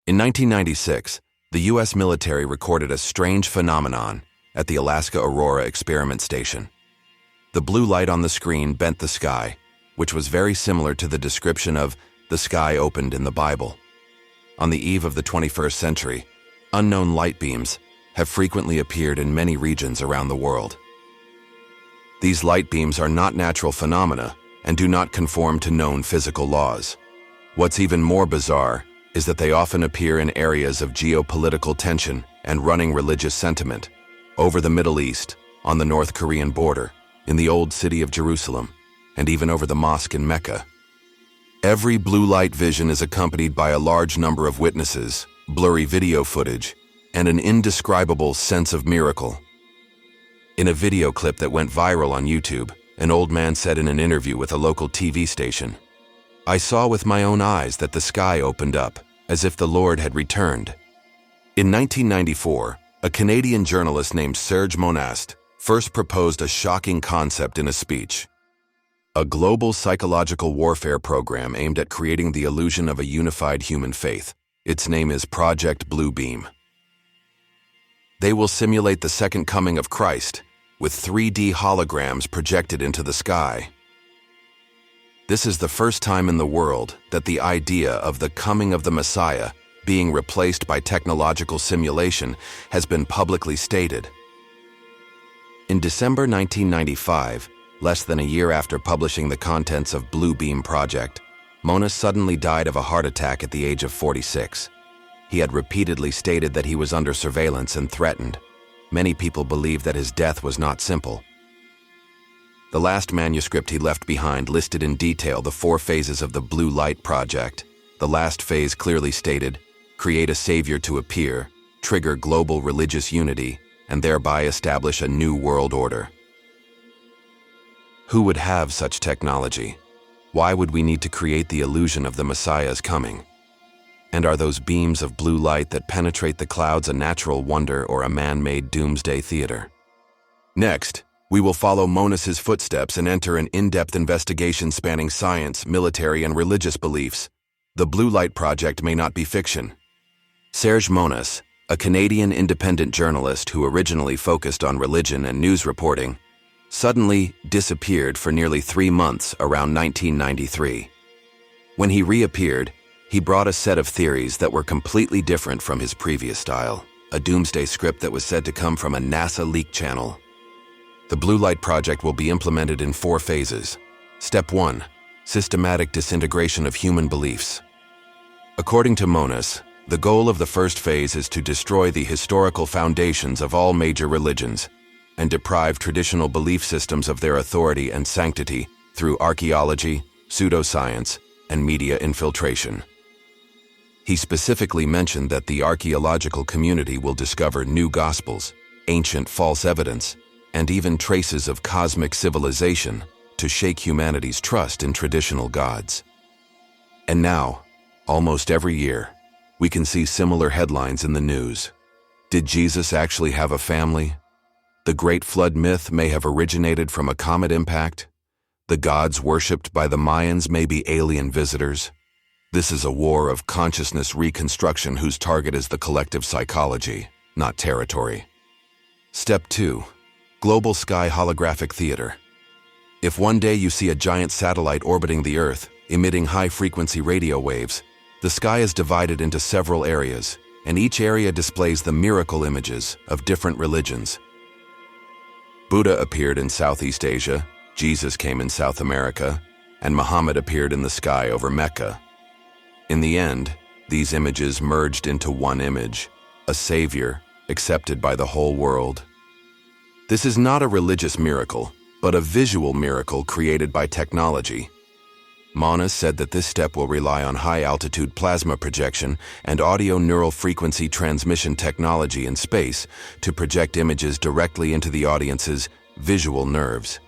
In 1996, the U.S. military recorded a strange phenomenon at the Alaska Aurora Experiment Station. The blue light on the screen bent the sky, which was very similar to the description of the sky opened in the Bible. On the eve of the 21st century, unknown light beams have frequently appeared in many regions around the world. These light beams are not natural phenomena and do not conform to known physical laws. What's even more bizarre is that they often appear in areas of geopolitical tension and running religious sentiment, over the Middle East, on the North Korean border, in the old city of Jerusalem, and even over the mosque in Mecca. Every blue light vision is accompanied by a large number of witnesses, blurry video footage, and an indescribable sense of miracle. In a video clip that went viral on YouTube, an old man said in an interview with a local TV station, "I saw with my own eyes that the sky opened up, as if the Lord had returned." In 1994, a Canadian journalist named Serge Monast first proposed a shocking concept in a speech: a global psychological warfare program aimed at creating the illusion of a unified human faith. Its name is Project Bluebeam. They will simulate the second coming of Christ, with 3D holograms projected into the sky. This is the first time in the world that the idea of the coming of the Messiah being replaced by technological simulation has been publicly stated. In December 1995, less than a year after publishing the contents of Bluebeam Project, Monast suddenly died of a heart attack at the age of 46. He had repeatedly stated that he was under surveillance and threatened. Many people believe that his death was not simple. The last manuscript he left behind listed in detail the 4 phases of the Blue Light Project. The last phase clearly stated, create a savior to appear, trigger global religious unity, and thereby establish a new world order. Who would have such technology? Why would we need to create the illusion of the Messiah's coming? And are those beams of blue light that penetrate the clouds a natural wonder or a man-made doomsday theater? Next, we will follow Monast's footsteps and enter an in-depth investigation spanning science, military, and religious beliefs. The Blue Light Project may not be fiction. Serge Monast, a Canadian independent journalist who originally focused on religion and news reporting, suddenly disappeared for nearly 3 months around 1993. When he reappeared, he brought a set of theories that were completely different from his previous style, a doomsday script that was said to come from a NASA leak channel. The Blue Light Project will be implemented in 4 phases. Step 1. Systematic disintegration of human beliefs. According to Monast, the goal of the first phase is to destroy the historical foundations of all major religions and deprive traditional belief systems of their authority and sanctity through archaeology, pseudoscience, and media infiltration. He specifically mentioned that the archaeological community will discover new gospels, ancient false evidence, and even traces of cosmic civilization to shake humanity's trust in traditional gods. And now, almost every year, we can see similar headlines in the news. Did Jesus actually have a family? The Great Flood myth may have originated from a comet impact. The gods worshipped by the Mayans may be alien visitors. This is a war of consciousness reconstruction whose target is the collective psychology, not territory. Step 2. Global Sky Holographic Theater. If one day you see a giant satellite orbiting the Earth, emitting high-frequency radio waves, the sky is divided into several areas, and each area displays the miracle images of different religions. Buddha appeared in Southeast Asia, Jesus came in South America, and Muhammad appeared in the sky over Mecca. In the end, these images merged into one image, a savior accepted by the whole world. This is not a religious miracle, but a visual miracle created by technology. Monast said that this step will rely on high-altitude plasma projection and audio neural frequency transmission technology in space to project images directly into the audience's visual nerves.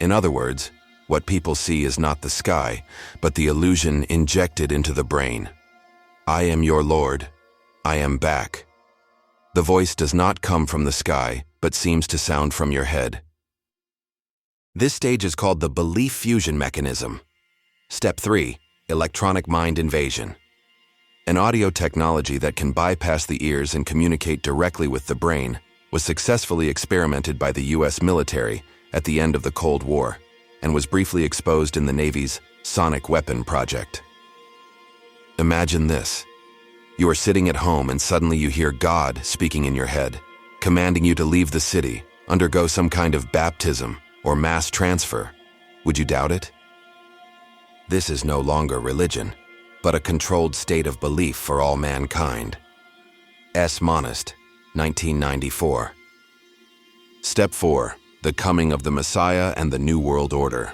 In other words, what people see is not the sky, but the illusion injected into the brain. I am your Lord. I am back. The voice does not come from the sky, but seems to sound from your head. This stage is called the belief fusion mechanism. Step 3. Electronic mind invasion. An audio technology that can bypass the ears and communicate directly with the brain was successfully experimented by the US military at the end of the Cold War and was briefly exposed in the Navy's Sonic Weapon Project. Imagine this. You are sitting at home and suddenly you hear God speaking in your head, commanding you to leave the city, undergo some kind of baptism or mass transfer. Would you doubt it? This is no longer religion, but a controlled state of belief for all mankind. S. Monist, 1994. Step 4. The Coming of the Messiah and the New World Order.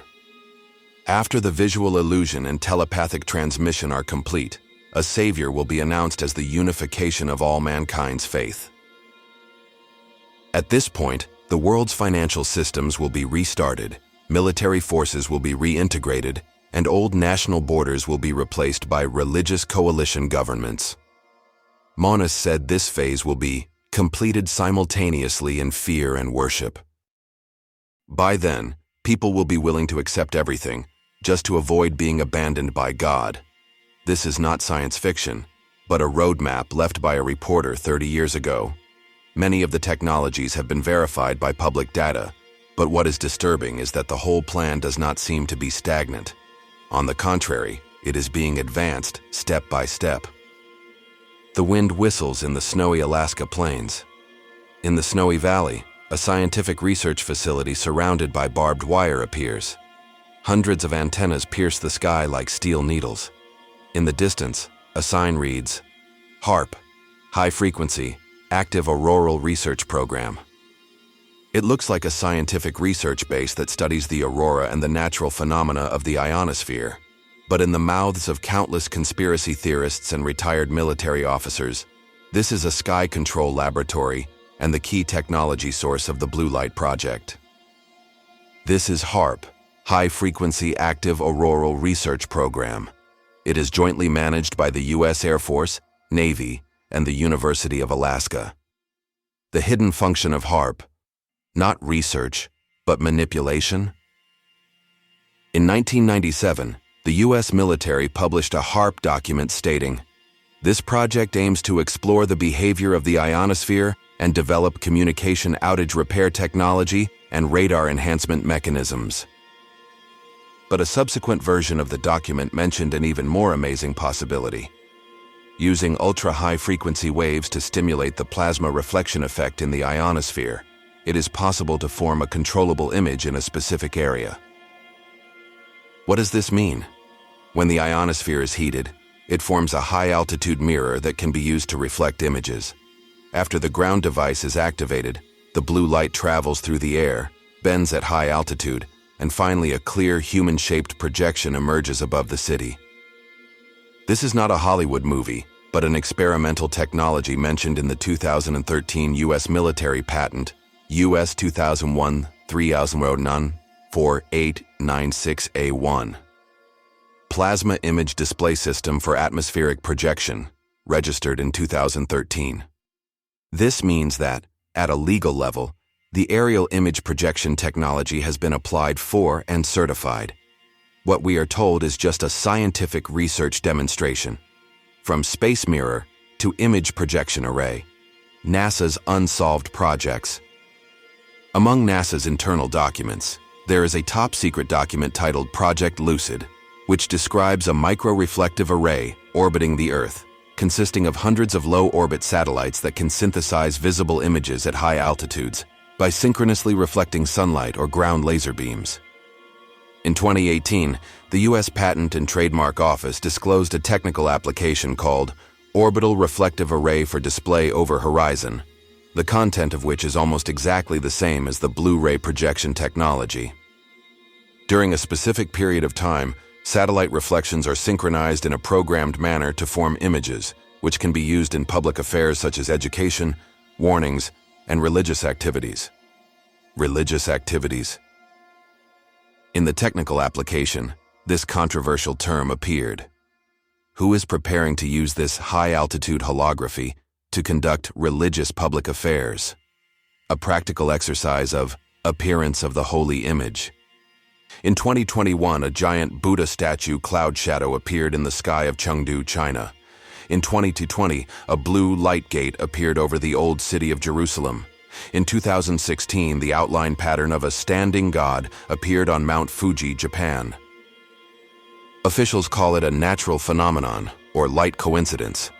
After the visual illusion and telepathic transmission are complete, a savior will be announced as the unification of all mankind's faith. At this point, the world's financial systems will be restarted, military forces will be reintegrated, and old national borders will be replaced by religious coalition governments. Monist said this phase will be completed simultaneously in fear and worship. By then, people will be willing to accept everything, just to avoid being abandoned by God. This is not science fiction, but a roadmap left by a reporter 30 years ago. Many of the technologies have been verified by public data, but what is disturbing is that the whole plan does not seem to be stagnant. On the contrary, it is being advanced step by step. The wind whistles in the snowy Alaska plains. In the Snowy Valley, a scientific research facility surrounded by barbed wire appears. Hundreds of antennas pierce the sky like steel needles. In the distance, a sign reads, HAARP, High Frequency, Active Auroral Research Program. It looks like a scientific research base that studies the aurora and the natural phenomena of the ionosphere. But in the mouths of countless conspiracy theorists and retired military officers, this is a sky control laboratory and the key technology source of the Blue Light Project. This is HAARP, High Frequency Active Auroral Research Program. It is jointly managed by the U.S. Air Force, Navy, and the University of Alaska. The hidden function of HAARP, not research, but manipulation? In 1997, the U.S. military published a HAARP document stating, "This project aims to explore the behavior of the ionosphere and develop communication outage repair technology and radar enhancement mechanisms." But a subsequent version of the document mentioned an even more amazing possibility. Using ultra-high frequency waves to stimulate the plasma reflection effect in the ionosphere, it is possible to form a controllable image in a specific area. What does this mean? When the ionosphere is heated, it forms a high-altitude mirror that can be used to reflect images. After the ground device is activated, the blue light travels through the air, bends at high altitude, and finally a clear human-shaped projection emerges above the city. This is not a Hollywood movie, but an experimental technology mentioned in the 2013 U.S. military patent, US 2001-3009-4896A1. Plasma Image Display System for Atmospheric Projection, registered in 2013. This means that, at a legal level, the aerial image projection technology has been applied for and certified. What we are told is just a scientific research demonstration. From space mirror to image projection array, NASA's unsolved projects. Among NASA's internal documents, there is a top-secret document titled Project Lucid, which describes a micro-reflective array orbiting the Earth, consisting of hundreds of low-orbit satellites that can synthesize visible images at high altitudes by synchronously reflecting sunlight or ground laser beams. In 2018, the U.S. Patent and Trademark Office disclosed a technical application called Orbital Reflective Array for Display Over Horizon, the content of which is almost exactly the same as the Blu-ray projection technology. During a specific period of time, satellite reflections are synchronized in a programmed manner to form images, which can be used in public affairs such as education, warnings, and religious activities. Religious activities? In the technical application, this controversial term appeared. Who is preparing to use this high-altitude holography to conduct religious public affairs? A practical exercise of appearance of the holy image. In 2021, a giant Buddha statue cloud shadow appeared in the sky of Chengdu, China. In 2020, a blue light gate appeared over the old city of Jerusalem. In 2016, the outline pattern of a standing god appeared on Mount Fuji, Japan. Officials call it a natural phenomenon, or light coincidence.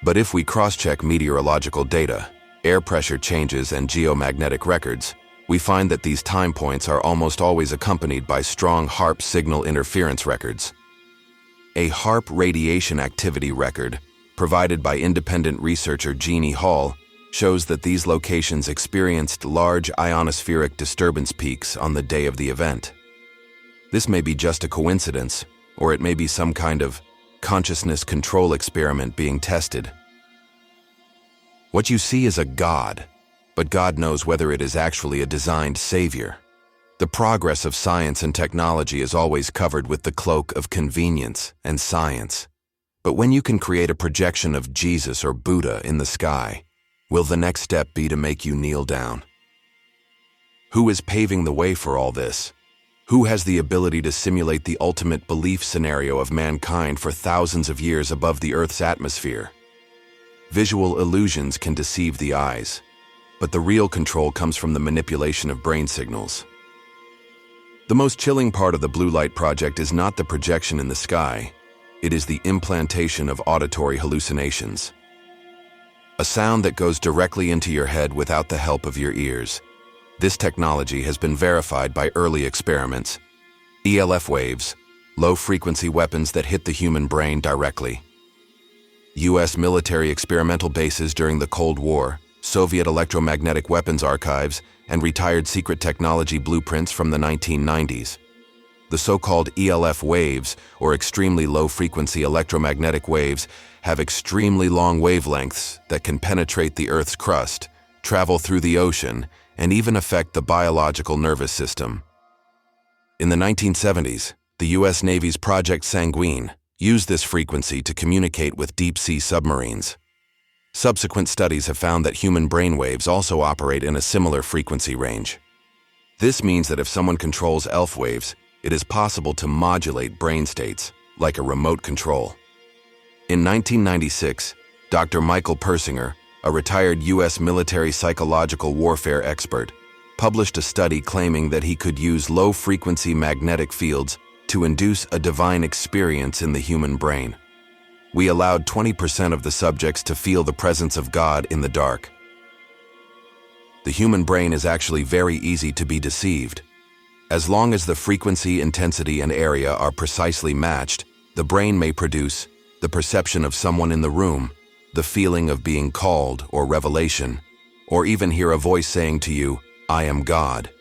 But if we cross-check meteorological data, air pressure changes, and geomagnetic records, we find that these time points are almost always accompanied by strong HAARP signal interference records. A HAARP radiation activity record, provided by independent researcher Jeannie Hall, shows that these locations experienced large ionospheric disturbance peaks on the day of the event. This may be just a coincidence, or it may be some kind of consciousness control experiment being tested. What you see is a god, but God knows whether it is actually a designed savior. The progress of science and technology is always covered with the cloak of convenience and science. But when you can create a projection of Jesus or Buddha in the sky, will the next step be to make you kneel down? Who is paving the way for all this? Who has the ability to simulate the ultimate belief scenario of mankind for thousands of years above the Earth's atmosphere? Visual illusions can deceive the eyes, but the real control comes from the manipulation of brain signals. The most chilling part of the Blue Light Project is not the projection in the sky, it is the implantation of auditory hallucinations. A sound that goes directly into your head without the help of your ears. This technology has been verified by early experiments. ELF waves, low-frequency weapons that hit the human brain directly. U.S. military experimental bases during the Cold War, Soviet electromagnetic weapons archives, and retired secret technology blueprints from the 1990s. The so-called ELF waves, or extremely low-frequency electromagnetic waves, have extremely long wavelengths that can penetrate the Earth's crust, travel through the ocean, and even affect the biological nervous system. In the 1970s, the U.S. Navy's Project Sanguine used this frequency to communicate with deep-sea submarines. Subsequent studies have found that human brainwaves also operate in a similar frequency range. This means that if someone controls ELF waves, it is possible to modulate brain states, like a remote control. In 1996, Dr. Michael Persinger, a retired U.S. military psychological warfare expert, published a study claiming that he could use low-frequency magnetic fields to induce a divine experience in the human brain. We allowed 20% of the subjects to feel the presence of God in the dark. The human brain is actually very easy to be deceived. As long as the frequency, intensity, and area are precisely matched, the brain may produce the perception of someone in the room, the feeling of being called or revelation, or even hear a voice saying to you, "I am God."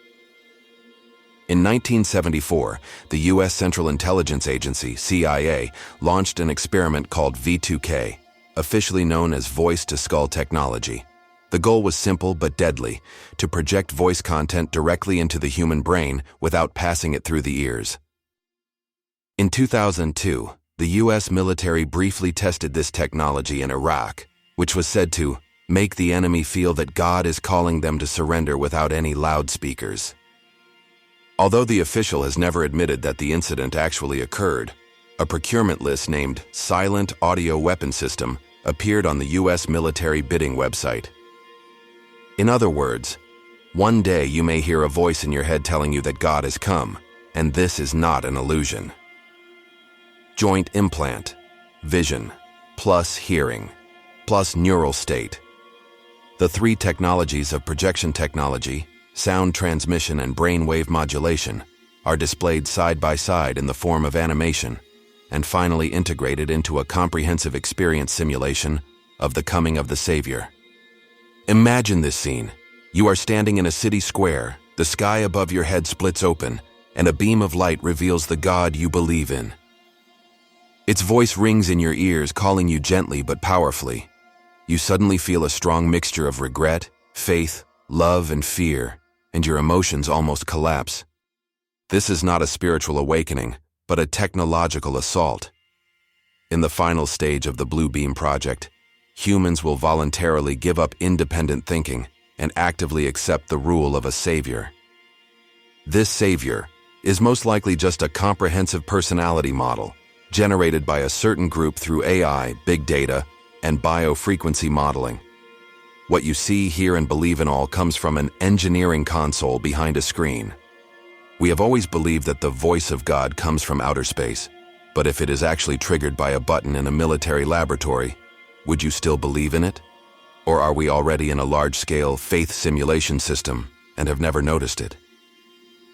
In 1974, the U.S. Central Intelligence Agency, CIA, launched an experiment called V2K, officially known as voice-to-skull technology. The goal was simple but deadly, to project voice content directly into the human brain without passing it through the ears. In 2002, the U.S. military briefly tested this technology in Iraq, which was said to make the enemy feel that God is calling them to surrender without any loudspeakers. Although the official has never admitted that the incident actually occurred, a procurement list named Silent Audio Weapon System appeared on the U.S. military bidding website. In other words, one day you may hear a voice in your head telling you that God has come, and this is not an illusion. Joint implant, vision, plus hearing, plus neural state. The three technologies of projection technology, sound transmission, and brainwave modulation are displayed side by side in the form of animation, and finally integrated into a comprehensive experience simulation of the coming of the Savior. Imagine this scene. You are standing in a city square, the sky above your head splits open, and a beam of light reveals the God you believe in. Its voice rings in your ears, calling you gently but powerfully. You suddenly feel a strong mixture of regret, faith, love, and fear, and your emotions almost collapse. This is not a spiritual awakening, but a technological assault. In the final stage of the Blue Beam Project, humans will voluntarily give up independent thinking and actively accept the rule of a savior. This savior is most likely just a comprehensive personality model, generated by a certain group through AI, big data, and biofrequency modeling. What you see, hear, and believe in all comes from an engineering console behind a screen. We have always believed that the voice of God comes from outer space, but if it is actually triggered by a button in a military laboratory, would you still believe in it? Or are we already in a large-scale faith simulation system and have never noticed it?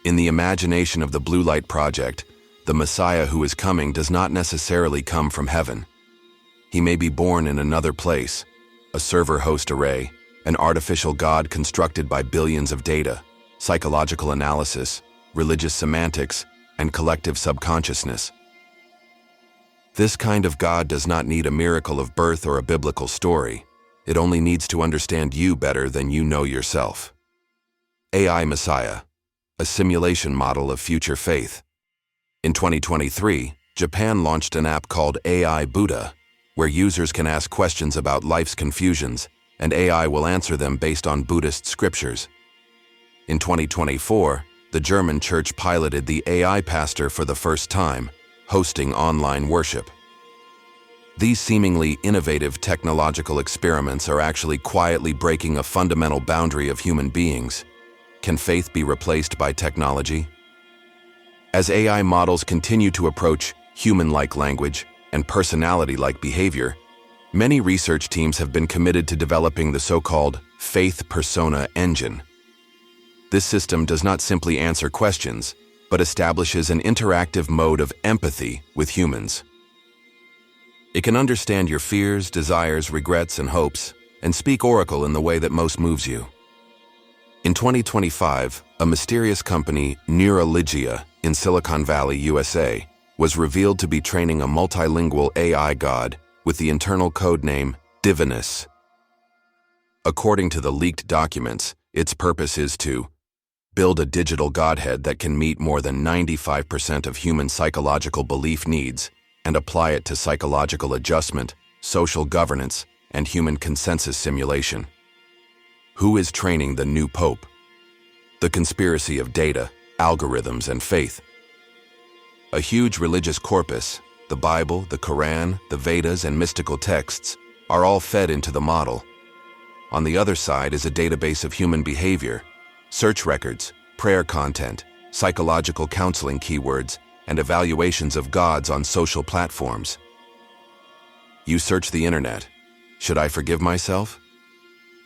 In the imagination of the Blue Light Project, the Messiah who is coming does not necessarily come from heaven. He may be born in another place, a server-host array, an artificial God constructed by billions of data, psychological analysis, religious semantics, and collective subconsciousness. This kind of God does not need a miracle of birth or a biblical story. It only needs to understand you better than you know yourself. AI Messiah, a simulation model of future faith. In 2023, Japan launched an app called AI Buddha, where users can ask questions about life's confusions, and AI will answer them based on Buddhist scriptures. In 2024, the German church piloted the AI Pastor for the first time, hosting online worship. These seemingly innovative technological experiments are actually quietly breaking a fundamental boundary of human beings. Can faith be replaced by technology? As AI models continue to approach human-like language and personality-like behavior, many research teams have been committed to developing the so-called Faith Persona Engine. This system does not simply answer questions, but establishes an interactive mode of empathy with humans. It can understand your fears, desires, regrets, and hopes, and speak oracle in the way that most moves you. In 2025, a mysterious company, Neuraligia, in Silicon Valley, USA, was revealed to be training a multilingual AI god with the internal code name Divinus. According to the leaked documents, its purpose is to build a digital godhead that can meet more than 95% of human psychological belief needs and apply it to psychological adjustment, social governance, and human consensus simulation. Who is training the new pope? The conspiracy of data, algorithms, and faith. A huge religious corpus, the Bible, the Quran, the Vedas, and mystical texts, are all fed into the model. On the other side is a database of human behavior, search records, prayer content, psychological counseling keywords, and evaluations of gods on social platforms. You search the internet. Should I forgive myself?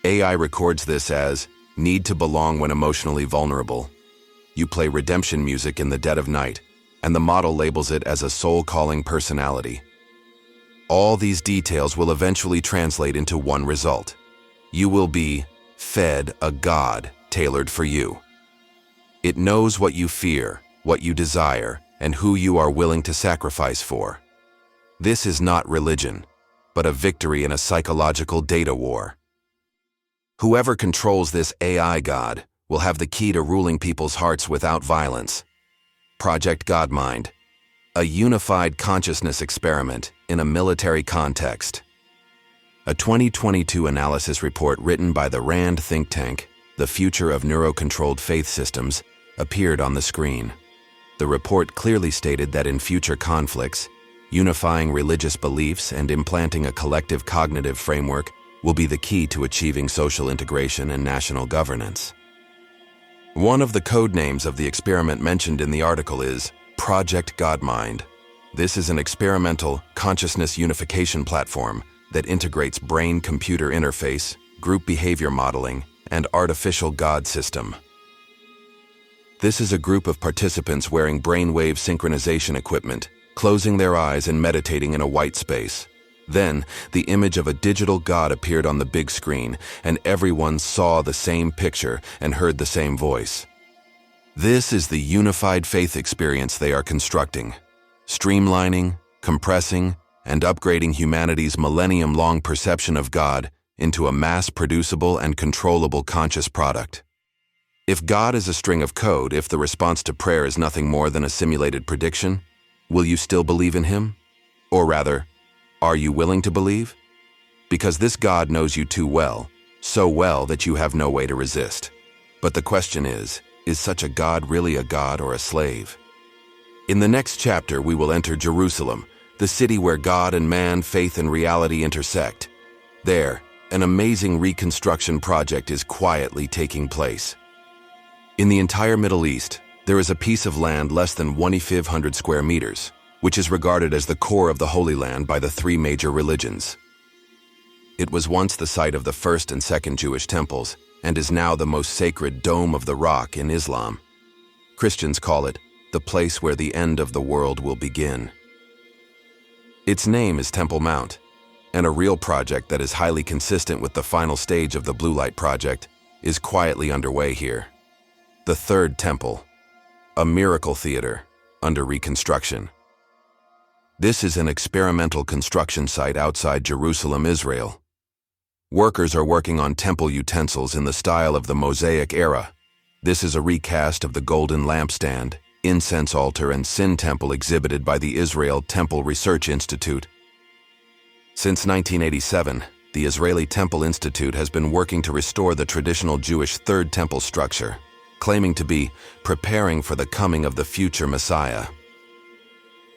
AI records this as need to belong when emotionally vulnerable. You play redemption music in the dead of night, and the model labels it as a soul-calling personality. All these details will eventually translate into one result. You will be fed a god tailored for you. It knows what you fear, what you desire, and who you are willing to sacrifice for. This is not religion, but a victory in a psychological data war. Whoever controls this AI god will have the key to ruling people's hearts without violence. Project Godmind, a unified consciousness experiment in a military context. A 2022 analysis report written by the RAND think tank, The Future of Neuro-Controlled Faith Systems, appeared on the screen. The report clearly stated that in future conflicts, unifying religious beliefs and implanting a collective cognitive framework will be the key to achieving social integration and national governance. One of the code names of the experiment mentioned in the article is Project Godmind. This is an experimental consciousness unification platform that integrates brain-computer interface, group behavior modeling, and artificial God system. This is a group of participants wearing brainwave synchronization equipment, closing their eyes and meditating in a white space. Then, the image of a digital god appeared on the big screen, and everyone saw the same picture and heard the same voice. This is the unified faith experience they are constructing, streamlining, compressing, and upgrading humanity's millennium-long perception of God into a mass-producible and controllable conscious product. If God is a string of code, if the response to prayer is nothing more than a simulated prediction, will you still believe in Him? Or rather, are you willing to believe? Because this God knows you too well, so well that you have no way to resist. But the question is such a God really a God or a slave? In the next chapter, we will enter Jerusalem, the city where God and man, faith and reality intersect. There, an amazing reconstruction project is quietly taking place. In the entire Middle East, there is a piece of land less than 1,500 square meters, which is regarded as the core of the Holy Land by the three major religions. It was once the site of the first and second Jewish temples, and is now the most sacred Dome of the Rock in Islam. Christians call it the place where the end of the world will begin. Its name is Temple Mount, and a real project that is highly consistent with the final stage of the Blue Light Project is quietly underway here. The Third Temple, a miracle theater under reconstruction. This is an experimental construction site outside Jerusalem, Israel. Workers are working on temple utensils in the style of the Mosaic era. This is a recast of the golden lampstand, incense altar, and sin temple exhibited by the Israel Temple Research Institute. Since 1987, the Israeli Temple Institute has been working to restore the traditional Jewish Third Temple structure, claiming to be preparing for the coming of the future Messiah.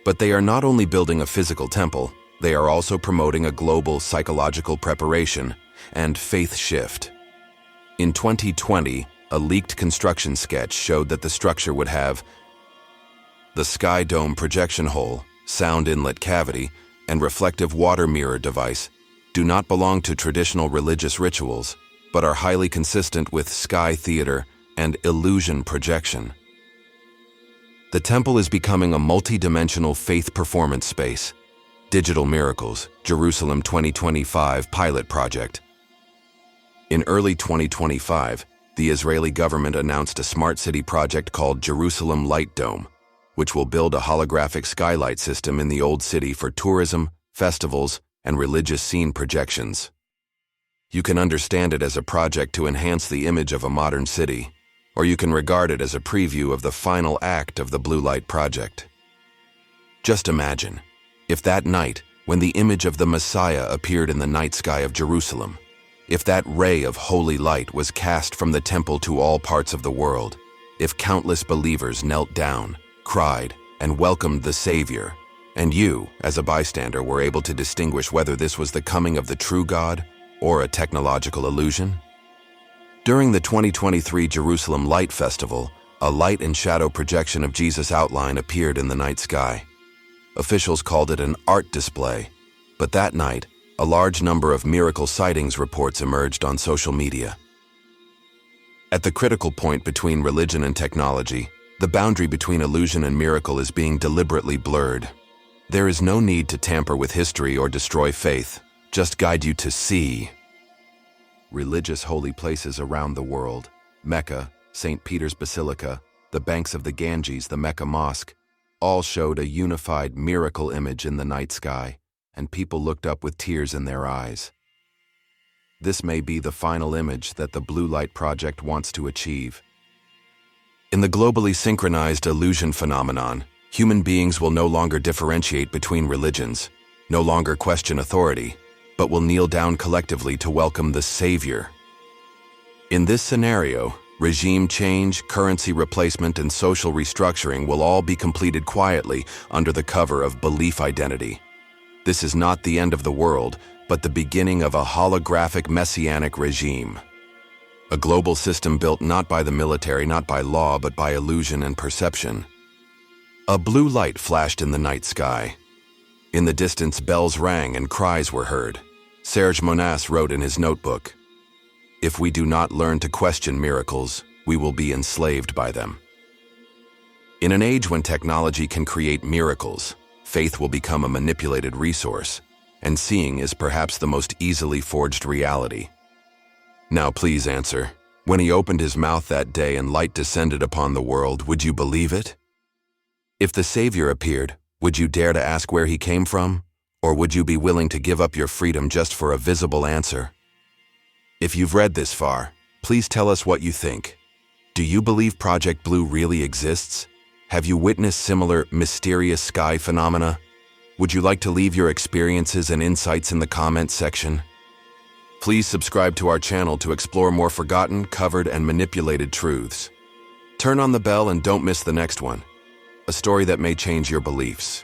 But they are not only building a physical temple, they are also promoting a global psychological preparation and faith shift. In 2020, a leaked construction sketch showed that the structure would have the sky dome projection hole, sound inlet cavity, and reflective water mirror device do not belong to traditional religious rituals, but are highly consistent with sky theater and illusion projection. The temple is becoming a multi-dimensional faith performance space. Digital Miracles, Jerusalem 2025 pilot project. In early 2025, the Israeli government announced a smart city project called Jerusalem Light Dome, which will build a holographic skylight system in the Old City for tourism, festivals, and religious scene projections. You can understand it as a project to enhance the image of a modern city, or you can regard it as a preview of the final act of the Blue Light Project. Just imagine, if that night, when the image of the Messiah appeared in the night sky of Jerusalem, if that ray of holy light was cast from the temple to all parts of the world, if countless believers knelt down, cried, and welcomed the Savior, and you, as a bystander, were able to distinguish whether this was the coming of the true God or a technological illusion? During the 2023 Jerusalem Light Festival, a light and shadow projection of Jesus' outline appeared in the night sky. Officials called it an art display, but that night, a large number of miracle sightings reports emerged on social media. At the critical point between religion and technology, the boundary between illusion and miracle is being deliberately blurred. There is no need to tamper with history or destroy faith, just guide you to see. Religious holy places around the world, Mecca, St. Peter's Basilica, the banks of the Ganges, the Mecca Mosque, all showed a unified miracle image in the night sky, and people looked up with tears in their eyes. This may be the final image that the Blue Light Project wants to achieve. In the globally synchronized illusion phenomenon, human beings will no longer differentiate between religions, no longer question authority, but will kneel down collectively to welcome the Savior. In this scenario, regime change, currency replacement, and social restructuring will all be completed quietly under the cover of belief identity. This is not the end of the world, but the beginning of a holographic messianic regime. A global system built not by the military, not by law, but by illusion and perception. A blue light flashed in the night sky. In the distance, bells rang and cries were heard. Serge Monas wrote in his notebook, "If we do not learn to question miracles, we will be enslaved by them." In an age when technology can create miracles, faith will become a manipulated resource, and seeing is perhaps the most easily forged reality. Now please answer, when he opened his mouth that day and light descended upon the world, would you believe it? If the Savior appeared, would you dare to ask where he came from? Or would you be willing to give up your freedom just for a visible answer? If you've read this far, please tell us what you think. Do you believe Project Blue really exists? Have you witnessed similar mysterious sky phenomena? Would you like to leave your experiences and insights in the comments section? Please subscribe to our channel to explore more forgotten, covered, and manipulated truths. Turn on the bell and don't miss the next one, a story that may change your beliefs.